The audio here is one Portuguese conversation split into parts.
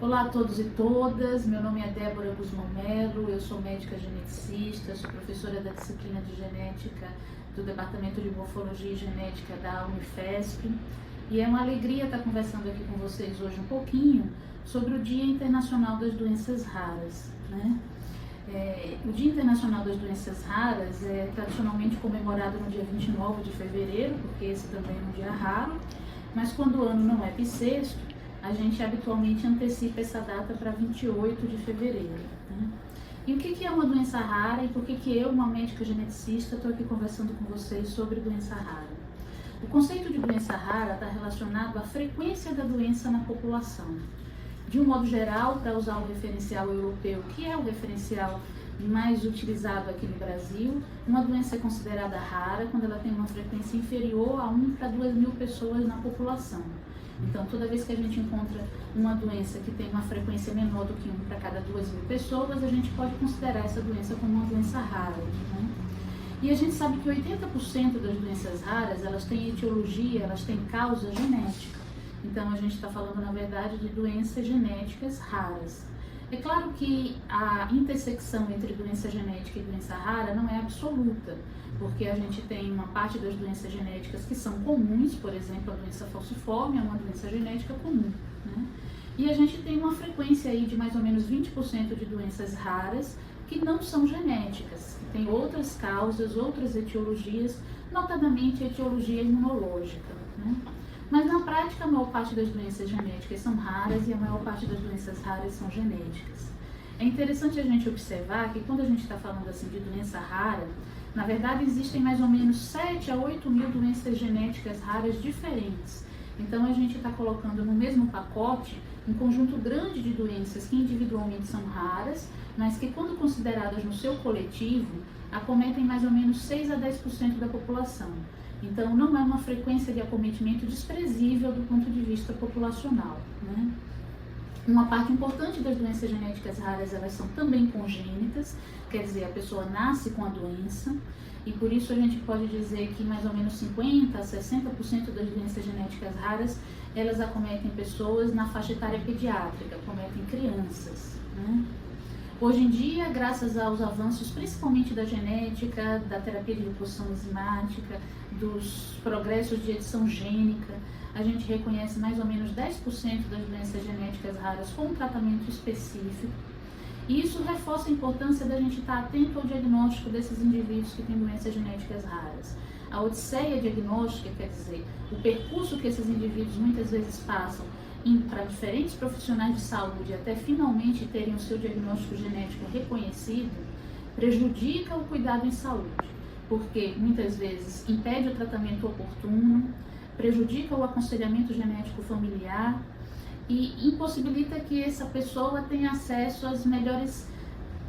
Olá a todos e todas, meu nome é Débora Guzmão Melo, eu sou médica geneticista, sou professora da disciplina de genética do Departamento de Morfologia e Genética da Unifesp e é uma alegria estar conversando aqui com vocês hoje um pouquinho sobre o Dia Internacional das Doenças Raras, né? O Dia Internacional das Doenças Raras é tradicionalmente comemorado no dia 29 de fevereiro, porque esse também é um dia raro, mas quando o ano não é bissexto, a gente habitualmente antecipa essa data para 28 de fevereiro. Né? E o que é uma doença rara e por que eu, uma médica geneticista, estou aqui conversando com vocês sobre doença rara? O conceito de doença rara está relacionado à frequência da doença na população. De um modo geral, para usar o referencial europeu, que é o referencial mais utilizado aqui no Brasil, uma doença é considerada rara quando ela tem uma frequência inferior a 1 para 2 mil pessoas na população. Então, toda vez que a gente encontra uma doença que tem uma frequência menor do que 1 para cada 2 mil pessoas, a gente pode considerar essa doença como uma doença rara. Né? E a gente sabe que 80% das doenças raras, elas têm etiologia, elas têm causa genética. Então, a gente está falando, na verdade, de doenças genéticas raras. É claro que a intersecção entre doença genética e doença rara não é absoluta, porque a gente tem uma parte das doenças genéticas que são comuns, por exemplo, a doença falciforme é uma doença genética comum, né? E a gente tem uma frequência aí de mais ou menos 20% de doenças raras que não são genéticas, que têm outras causas, outras etiologias, notadamente a etiologia imunológica, né? Mas na prática, a maior parte das doenças genéticas são raras e a maior parte das doenças raras são genéticas. É interessante a gente observar que quando a gente está falando assim de doença rara, na verdade existem mais ou menos 7 a 8 mil doenças genéticas raras diferentes. Então a gente está colocando no mesmo pacote um conjunto grande de doenças que individualmente são raras, mas que quando consideradas no seu coletivo, acometem mais ou menos 6 a 10% da população. Então, não é uma frequência de acometimento desprezível do ponto de vista populacional, né? Uma parte importante das doenças genéticas raras, elas são também congênitas, quer dizer, a pessoa nasce com a doença, e por isso a gente pode dizer que mais ou menos 50 a 60% das doenças genéticas raras, elas acometem pessoas na faixa etária pediátrica, acometem crianças, né? Hoje em dia, graças aos avanços principalmente da genética, da terapia de reposição enzimática, dos progressos de edição gênica, a gente reconhece mais ou menos 10% das doenças genéticas raras com um tratamento específico. E isso reforça a importância da gente estar atento ao diagnóstico desses indivíduos que têm doenças genéticas raras. A odisseia diagnóstica, quer dizer, o percurso que esses indivíduos muitas vezes passam para diferentes profissionais de saúde até finalmente terem o seu diagnóstico genético reconhecido, prejudica o cuidado em saúde, porque muitas vezes impede o tratamento oportuno, prejudica o aconselhamento genético familiar e impossibilita que essa pessoa tenha acesso aos melhores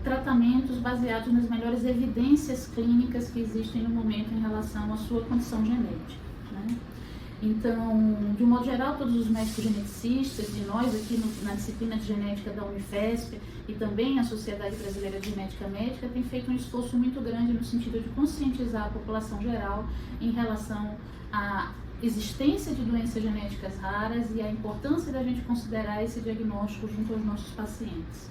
tratamentos baseados nas melhores evidências clínicas que existem no momento em relação à sua condição genética, né? Então, de um modo geral, todos os médicos geneticistas e nós aqui na disciplina de genética da Unifesp e também a Sociedade Brasileira de Genética Médica têm feito um esforço muito grande no sentido de conscientizar a população geral em relação à existência de doenças genéticas raras e a importância da gente considerar esse diagnóstico junto aos nossos pacientes.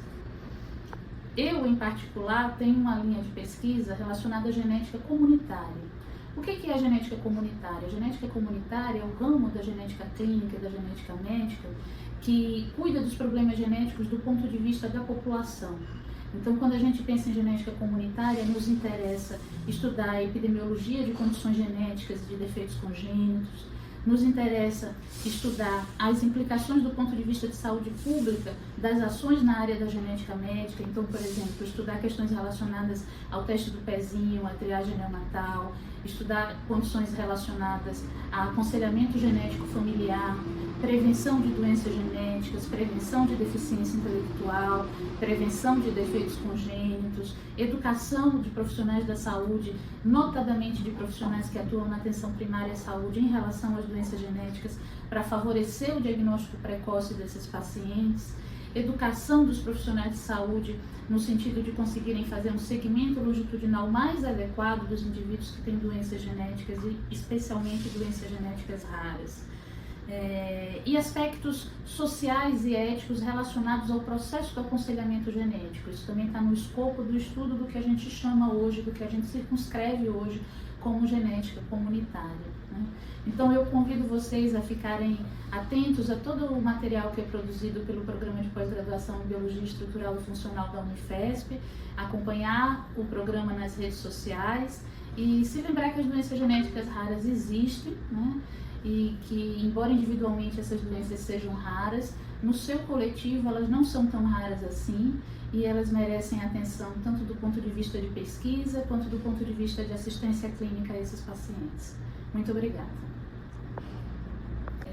Eu, em particular, tenho uma linha de pesquisa relacionada à genética comunitária. O que é a genética comunitária? A genética comunitária é o ramo da genética clínica e da genética médica que cuida dos problemas genéticos do ponto de vista da população. Então, quando a gente pensa em genética comunitária, nos interessa estudar a epidemiologia de condições genéticas de defeitos congênitos, nos interessa estudar as implicações do ponto de vista de saúde pública das ações na área da genética médica. Então, por exemplo, estudar questões relacionadas ao teste do pezinho, à triagem neonatal, estudar condições relacionadas a aconselhamento genético familiar, prevenção de doenças genéticas, prevenção de deficiência intelectual, prevenção de defeitos congênitos, educação de profissionais da saúde, notadamente de profissionais que atuam na atenção primária à saúde em relação às doenças genéticas, para favorecer o diagnóstico precoce desses pacientes, educação dos profissionais de saúde no sentido de conseguirem fazer um segmento longitudinal mais adequado dos indivíduos que têm doenças genéticas e especialmente doenças genéticas raras. e aspectos sociais e éticos relacionados ao processo do aconselhamento genético. Isso também está no escopo do estudo do que a gente chama hoje, do que a gente circunscreve hoje como genética comunitária, né? Então eu convido vocês a ficarem atentos a todo o material que é produzido pelo Programa de Pós-Graduação em Biologia Estrutural e Funcional da Unifesp, acompanhar o programa nas redes sociais e se lembrar que as doenças genéticas raras existem, né? E que, embora individualmente essas doenças sejam raras, no seu coletivo elas não são tão raras assim e elas merecem atenção tanto do ponto de vista de pesquisa quanto do ponto de vista de assistência clínica a esses pacientes. Muito obrigada.